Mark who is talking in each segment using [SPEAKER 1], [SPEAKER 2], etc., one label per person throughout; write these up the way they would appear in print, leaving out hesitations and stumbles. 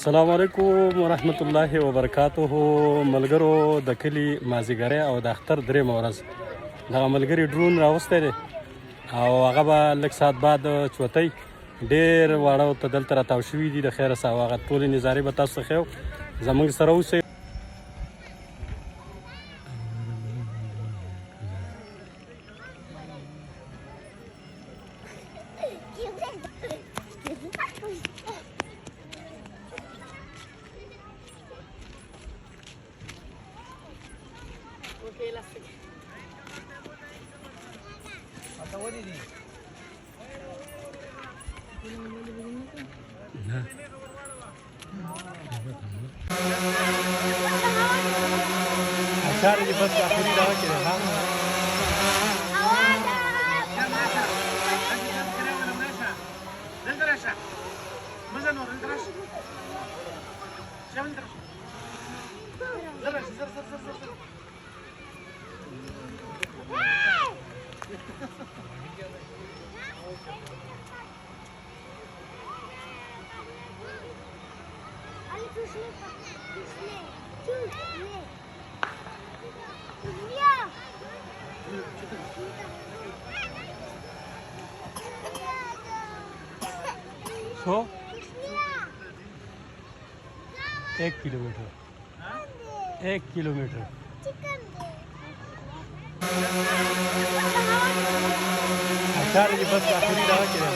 [SPEAKER 1] السلام علیکم ورحمت الله وبرکاته. ملګرو د کلی مازیګری او د اختر درې ورځ دغه ملګري ډرون راوستی دی او هغه به لږ ساعت بعد چوتۍ ډېر واړه ته دلته راتاو شوي دي. د خیره سه هغه ټولې نظارې به تاسو ته ښیو. زموږ سره اوسئ. اشاره دي بس اخري دغه کې ده. So 1 kilometre 1 kilometre اشاره دي بس اخري دغه کې ده.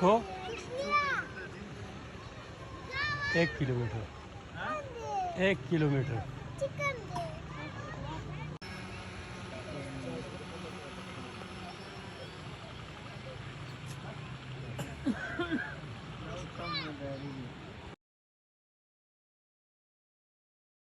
[SPEAKER 1] So 1 kilometre 1 kilometre